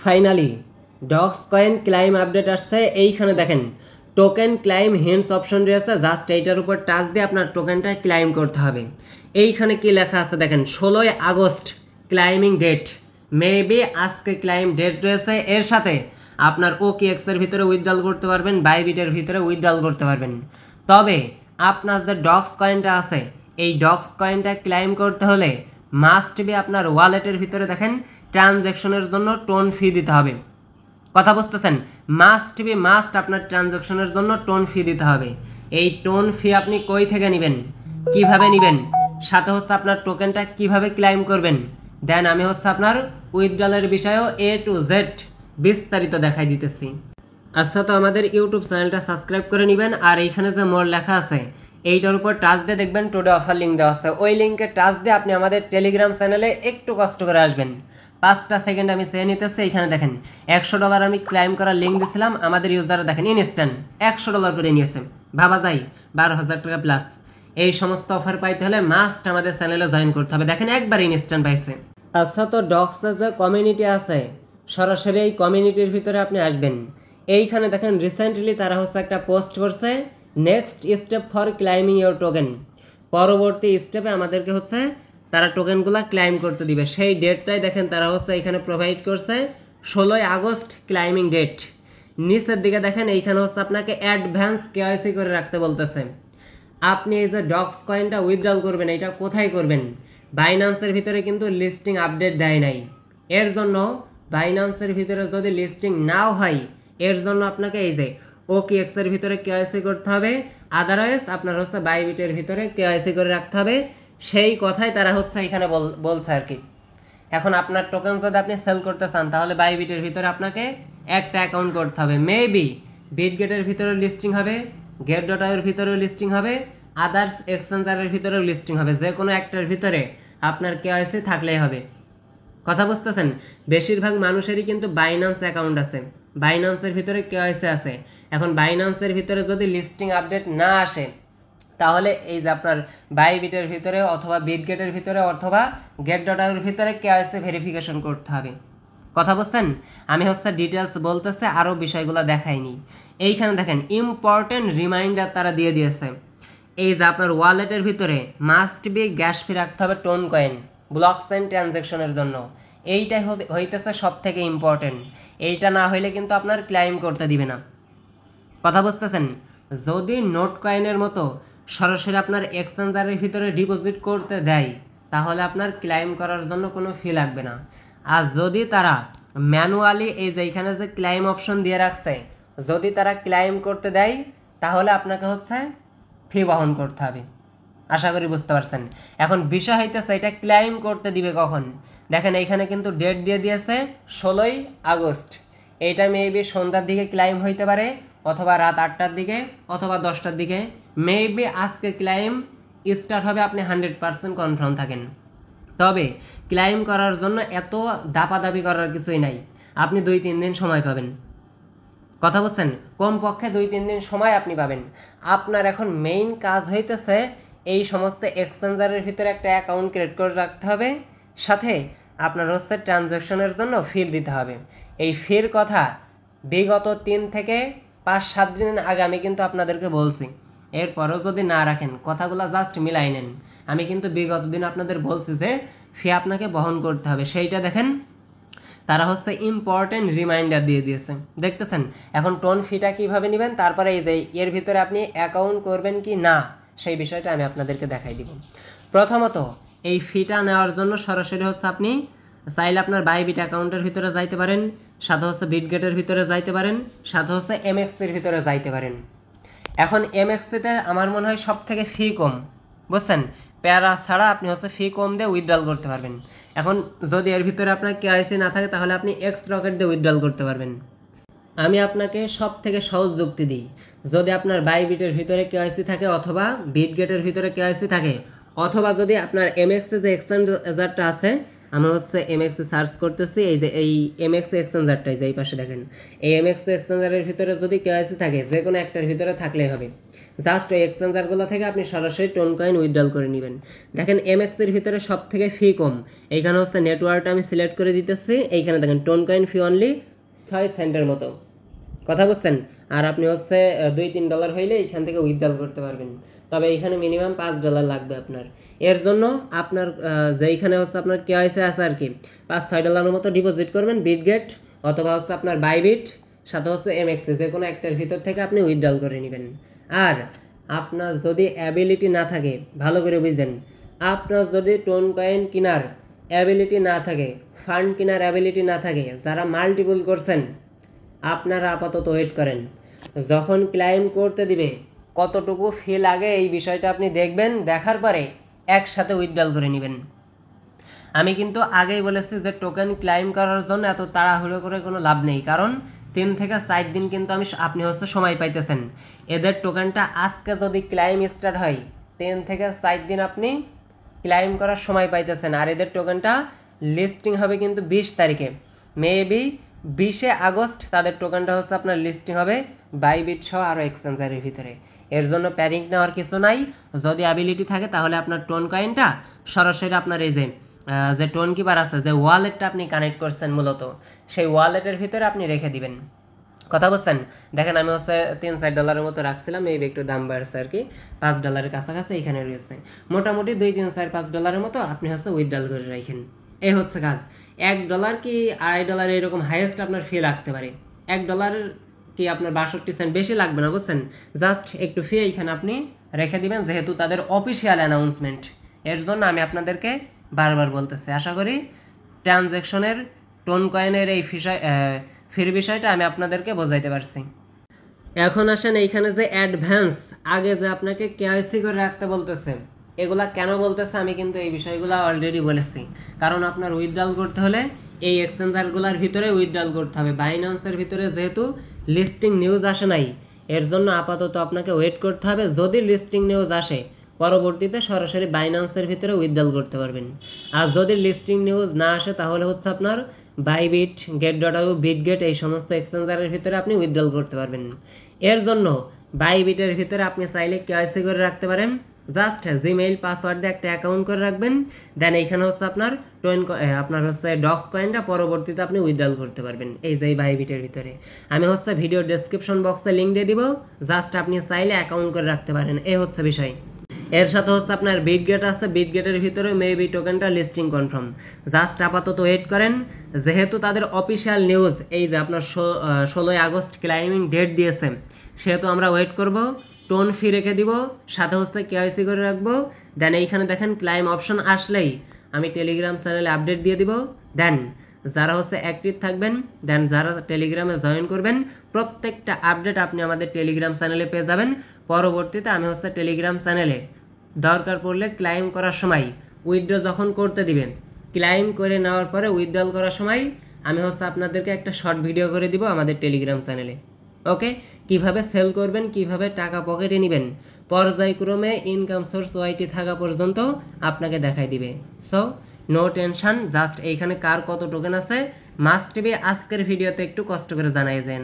Finally Dogs coin claim update আসছে। এইখানে দেখেন টোকেন ক্লাইম হেন্স অপশন রয়েছে, জাস্ট এইটার উপর টাচ দিয়ে আপনার টোকেনটা ক্লাইম করতে হবে। এইখানে কি লেখা আছে দেখেন, 16 আগস্ট ক্লাইমিং ডেট, মেবি আজকে ক্লাইম ডেট রয়েছে। এর সাথে আপনার OKX এর ভিতরে উইথড্রল করতে পারবেন, বাইবিটের ভিতরে উইথড্রল করতে পারবেন। তবে আপনার যে ডক্স কয়েনটা আছে, এই ডক্স কয়েনটা ক্লাইম করতে হলে মাস্ট বি আপনার ওয়ালেটের ভিতরে দেখেন ট্রানজ্যাকশনের জন্য টোন ফি দিতে হবে। কথা বুঝতেছেন? মাস্ট বি মাস্ট আপনার ট্রানজ্যাকশনের জন্য টোন ফি দিতে হবে। এই টোন ফি আপনি কই থেকে নেবেন, কিভাবে নেবেন, সাথে হচ্ছে আপনার টোকেনটা কিভাবে ক্লাইম করবেন, দেন আমি হচ্ছে আপনার উইথড্রলের বিষয়েও A to Z বিস্তারিত দেখাই দিতেছি। আচ্ছা, তো আমাদের ইউটিউব চ্যানেলটা সাবস্ক্রাইব করে নেবেন। আর এইখানে যে মোর লেখা আছে এইটার উপর টাচ দিয়ে দেখবেন টুডে অফার লিঙ্ক দেওয়া আছে। ওই লিঙ্কে টাচ দিয়ে আপনি আমাদের টেলিগ্রাম চ্যানেলে একটু কষ্ট করে আসবেন। 5টা সেকেন্ড আমি চেয়ে নিতেছি। এইখানে দেখেন $100 আমি ক্লাইম করার লিঙ্ক দিয়েছিলাম, আমাদের ইউজাররা দেখেন ইনস্ট্যান্ট $100 করে নিয়েছে। ভাবা যায় 12,000 টাকা প্লাস। এই সমস্ত অফার পাইতে হলে মাস্ট আমাদের চ্যানেলে জয়েন করতে হবে। দেখেন একবার ইনস্ট্যান্ট পাইছে। আচ্ছা, তো ডক্সে যে কমিউনিটি আছে, সরাসরি এই কমিউনিটির ভিতরে আপনি আসবেন। এইখানে দেখেন রিসেন্টলি তারা হচ্ছে একটা পোস্ট করছে, next step for claiming your token. পরবর্তী স্টেপে আমাদেরকে হচ্ছে তারা টোকেনগুলো ক্লাইম করতে দিবে। সেই ডেটটাই দেখেন তারা হচ্ছে এখানে প্রোভাইড করছে, 16 আগস্ট ক্লাইমিং ডেট। নিচের দিকে দেখেন এইখানে হচ্ছে আপনাকে অ্যাডভান্স KYC করে রাখতে বলতেছে। আপনি এই যে ডক্স কয়েনটা উইথড্রল করবেন, এটা কোথায় করবেন? বাইন্যান্সের ভিতরে কিন্তু লিস্টিং আপডেট দেয় নাই। এর জন্য বাইন্যান্সের ভিতরে যদি লিস্টিং নাও হয়, এর জন্য আপনাকে এই যে OKX এর ভিতরে KYC করতে হবে, আদারওয়াইজ আপনার হচ্ছে বাইবিটের ভিতরে KYC করে রাখতে হবে। সেই কথাই তারা হচ্ছে এখানে বলছে আর কি। এখন আপনার টোকেন যদি আপনি সেল করতে চান, তাহলে বাইবিটের ভিতরে আপনাকে একটা অ্যাকাউন্ট করতে হবে। মেবি বিটগেটের ভিতরে লিস্টিং হবে, Get.io এর ভিতরেও লিস্টিং হবে, আদার্স এক্সচেঞ্জারের ভিতরেও লিস্টিং হবে। যে কোনো একটার ভিতরে আপনার KYC থাকলেই হবে। কথা বুঝতেছেন? বেশিরভাগ মানুষেরই কিন্তু বাইন্যান্স অ্যাকাউন্ট আছে, বাইন্যান্সের ভিতরে KYC আছে। এখন বাইন্যান্সের ভিতরে যদি লিস্টিং আপডেট না আসে, তাহলে এই যে আপনার বাইবিটের ভিতরে অথবা বিটগেটের ভিতরে অথবা Get.io এর ভিতরে KYC ভেরিফিকেশন করতে হবে। কথা বুঝছেন? আমি হচ্ছে ডিটেলস বলতেছে, আরও বিষয়গুলো দেখাইনি। এইখানে দেখেন ইম্পর্টেন্ট রিমাইন্ডার তারা দিয়ে দিয়েছে। এই যে আপনার ওয়ালেটের ভিতরে মাস্ট বি গ্যাস ফি রাখতে হবে টোন কয়েন ব্লকচেইন ট্রানজ্যাকশনের জন্য। এইটাই হইতেছে সব থেকে ইম্পর্টেন্ট। এইটা না হইলে কিন্তু আপনার ক্লাইম করতে দিবে না। কথা বুঝতেছেন? যদি নোট কয়েনের মতো সরাসরি আপনার এক্সচেঞ্জারের ভিতরে ডিপোজিট করতে দেয়, তাহলে আপনার ক্লাইম করার জন্য কোনো ফি লাগবে না। আর যদি তারা ম্যানুয়ালি এই যে এখানে যে ক্লাইম অপশন দিয়ে রাখছে, যদি তারা ক্লাইম করতে দেয়, তাহলে আপনাকে হচ্ছে ফি বহন করতে হবে। আশা করি বুঝতে পারছেন। এখন বিষয় হইতেছে এটা ক্লাইম করতে দিবে কখন। দেখেন এইখানে কিন্তু ডেট দিয়ে দিয়েছে 16 আগস্ট। এইটা মেবি সন্ধ্যার দিকে ক্লাইম হইতে পারে, অথবা রাত 8টার দিকে, অথবা 10টার দিকে। মেবি আজকে ক্লাইম স্টার্ট হবে, আপনি 100% কনফার্ম থাকেন। তবে ক্লাইম করার জন্য এত দাপাদাপি করার কিছুই নাই, আপনি 2-3 দিন সময় পাবেন। কথা বুঝছেন? কমপক্ষে 2-3 দিন সময় আপনি পাবেন। আপনার এখন মেইন কাজ হইতেছে এই সমস্ত এক্সচেঞ্জারের ভিতরে একটা অ্যাকাউন্ট ক্রিয়েট করে রাখতে হবে, সাথে আপনার হচ্ছে ট্রানজ্যাকশনের জন্য ফি দিতে হবে। এই ফির কথা বিগত 3 থেকে 5-7 দিন আগে আমি কিন্তু আপনাদেরকে বলছি। এরপরও যদি না রাখেন, কথাগুলো জাস্ট মিলাই নেন। আমি কিন্তু বিগত দিন আপনাদের বলছি যে ফি আপনাকে বহন করতে হবে। সেইটা দেখেন তারা হচ্ছে ইম্পর্টেন্ট রিমাইন্ডার দিয়ে দিয়েছে। দেখতেছেন? এখন টোন ফিটা কিভাবে নেবেন, তারপরে এই যে এর ভিতরে আপনি অ্যাকাউন্ট করবেন কি না, সেই বিষয়টা আমি আপনাদেরকে দেখাই দিব। প্রথমত এই ফিটা নেওয়ার জন্য সরাসরি হচ্ছে আপনি চাইলে আপনার বাইবিট অ্যাকাউন্টের ভিতরে যাইতে পারেন, সাথে হচ্ছে বিটগেটের ভিতরে যাইতে পারেন, সাথে হচ্ছে MX এর ভিতরে যাইতে পারেন। এখন MX তে আমার মনে হয় সব থেকে ফি কম, বুঝছেন? প্যারা ছাড়া আপনি হচ্ছে ফি কম দিয়ে উইথড্রল করতে পারবেন। এখন যদি এর ভিতরে আপনার KYC না থাকে, তাহলে আপনি X-Rocket দিয়ে উইথড্রল করতে পারবেন। আমি আপনাকে সব থেকে সহজ যুক্তি দিই, যদি আপনার বাইবিটের ভিতরে KYC থাকে, অথবা বিটগেটের ভিতরে KYC থাকে, অথবা যদি আপনার MX যে এক্সচেঞ্জারটা আছে আমি হচ্ছে MX সার্চ করতেছি, এই যে এই MX এক্সচেঞ্জারটাই যে এই পাশে দেখেন, এই MX এক্সচেঞ্জারের ভিতরে যদি কেওয়াইসি থাকে যে কোনো একটার ভিতরে থাকলেই হবে। জাস্ট ওই এক্সচেঞ্জারগুলো থেকে আপনি সরাসরি টোন কয়েন উইথড্রল করে নেবেন। দেখেন MX এর ভিতরে সব থেকে ফি কম, এইখানে হচ্ছে নেটওয়ার্কটা আমি সিলেক্ট করে দিতেছি, এইখানে দেখেন টোন কয়েন ফি অনলি 6 সেন্টের মতো, কথা বুঝছেন। আর আপনি হচ্ছে $2-3 হইলে এইখান থেকে উইথড্রল করতে পারবেন, তবে এইখানে মিনিমাম $5 লাগবে আপনার। এর জন্য আপনার যেইখানে হচ্ছে আপনার কেওয়াইসি আছে আর কি, $5-6 মতো ডিপোজিট করবেন বিটগেট অথবা হচ্ছে আপনার বাইবিট, সাথে হচ্ছে MX যে কোনো একটার ভিতর থেকে আপনি উইথড্রল করে নেবেন। আর আপনার যদি অ্যাবিলিটি না থাকে, ভালো করে বুঝবেন, আপনার যদি টোন কয়েন কেনার অ্যাবিলিটি না থাকে, ফান্ড কেনার অ্যাবিলিটি না থাকে, যারা মাল্টিপল করছেন আপনারা আপাতত ওয়েট করেন। যখন ক্লাইম করতে দিবে কতটুকু ফি লাগে এই বিষয়টা আপনি দেখবেন, দেখার পরে একসাথে উইথড্রল করে নেবেন। আমি কিন্তু আগেই বলেছি যে টোকেন ক্লাইম করার জন্য এত তাড়াহুড়ো করে কোনো লাভ নেই, কারণ 3 থেকে 4 দিন কিন্তু আপনি হচ্ছে সময় পাইতেছেন। এদের টোকেনটা আজকে যদি ক্লাইম স্টার্ট হয় 3 থেকে 4 দিন আপনি ক্লাইম করার সময় পাইতেছেন। আর এদের টোকেনটা লিস্টিং হবে কিন্তু 20 তারিখে, মেবি 20 আগস্ট তাদের টোকেনটা হচ্ছে আপনার লিস্টিং হবে বাইবিট সহ আরও এক্সচেঞ্জারের ভিতরে। এর জন্য প্যানিক নেওয়ার কিছু নাই, যদি অ্যাবিলিটি থাকে তাহলে আপনার টোন কয়েনটা সরাসরি আপনার এই যে টোন কিপার আছে, যে ওয়ালেটটা আপনি কানেক্ট করছেন মূলত, সেই ওয়ালেটের ভিতরে আপনি রেখে দিবেন, কথা বলছেন। দেখেন আমি হচ্ছে $3-4 মতো রাখছিলাম, এই একটু দাম বাড়ছে আর কি, $5 কাছাকাছি এখানে রয়েছে। মোটামুটি $2-3-4-5 মতো আপনি হচ্ছে উইথড্রল করে রাখেন, এই হচ্ছে কাজ। $1 কি $2.5 এরকম হাইয়েস্ট আপনার ফি লাগতে পারে। $1 কি আপনার 62 সেন্ট, বেশি লাগবে না বুঝছেন। জাস্ট একটু ফি এইখানে আপনি রেখে দিবেন, যেহেতু তাদের অফিসিয়াল অ্যানাউন্সমেন্ট। এর জন্য আমি আপনাদেরকে বারবার বলতেছি, আশা করি ট্রানজ্যাকশনের টোন কয়েনের এই ফির বিষয়টা আমি আপনাদেরকে বোঝাইতে পারছি। এখন আসেন এইখানে যে অ্যাডভান্স, আগে যে আপনাকে কেওয়াইসি করে রাখতে বলতেছে, এগুলা কেন বলতেছে আমি কিন্তু এই বিষয়গুলো অলরেডি বলেছি। কারণ আপনার উইথড্রল করতে হলে এই এক্সচেঞ্জারগুলোর ভিতরে উইথড্রল করতে হবে। বাইন্যান্সের ভিতরে যেহেতু লিস্টিং নিউজ আসে নাই, এর জন্য আপাতত আপনাকে ওয়েট করতে হবে। যদি লিস্টিং নিউজ আসে পরবর্তীতে সরাসরি বাইন্যান্সের ভিতরে উইথড্রল করতে পারবেন। আর যদি লিস্টিং নিউজ না আসে তাহলে হচ্ছে আপনার বাইবিট, গেট.আইও, বিটগেট এই সমস্ত এক্সচেঞ্জারের ভিতরে আপনি উইথড্রল করতে পারবেন। এর জন্য বাইবিটের ভিতরে আপনি চাইলে কেওয়াইসি করে রাখতে পারেন, জাস্ট জিমেইল পাসওয়ার্ড দিয়ে একটা অ্যাকাউন্ট করে রাখবেন। দেন এইখানে হচ্ছে আপনার হচ্ছে ডক্স কয়েনটা পরবর্তীতে আপনি উইথড্রল করতে পারবেন এই যে বাইবিটের ভিতরে। আমি হচ্ছে ভিডিও ডেসক্রিপশন বক্সে লিঙ্ক দিয়ে দিব, জাস্ট আপনি চাইলে অ্যাকাউন্ট করে রাখতে পারেন, এই হচ্ছে বিষয়। এর সাথে হচ্ছে আপনার বিটগেট আছে, বিটগেটের ভিতরে মেবি টোকেনটা লিস্টিং কনফার্ম। জাস্ট আপাতত ওয়েট করেন, যেহেতু তাদের অফিসিয়াল নিউজ এই যে আপনার 16 আগস্ট ক্লাইমিং ডেট দিয়েছে, সেহেতু আমরা ওয়েট করব। টোন ফি রেখে দিব, সাথে হচ্ছে কেওয়াইসি করে রাখবো। দেন এইখানে দেখেন ক্লাইম অপশন আসলেই আমি টেলিগ্রাম চ্যানেলে আপডেট দিয়ে দিব। দেন যারা হচ্ছে অ্যাক্টিভ থাকবেন, দেন যারা টেলিগ্রামে জয়েন করবেন, প্রত্যেকটা আপডেট আপনি আমাদের টেলিগ্রাম চ্যানেলে পেয়ে যাবেন। পরবর্তীতে আমি হচ্ছে টেলিগ্রাম চ্যানেলে দরকার পড়লে ক্লাইম করার সময়, উইথড্র যখন করতে দিবেন, ক্লাইম করে নেওয়ার পরে উইথড্রল করার সময় আমি হচ্ছে আপনাদেরকে একটা শর্ট ভিডিও করে দিব আমাদের টেলিগ্রাম চ্যানেলে। ওকে, কিভাবে সেল করবেন, কিভাবে টাকা পকেটে নেবেন, পর্যায়ক্রমে ইনকাম সোর্স ওয়াইটি থাকা পর্যন্ত আপনাকে দেখাই দিবে। সো নো টেনশন, জাস্ট এইখানে কার কত টোকেন আছে মাস্ট বি আজকের ভিডিওতে একটু কষ্ট করে জানাই দেন।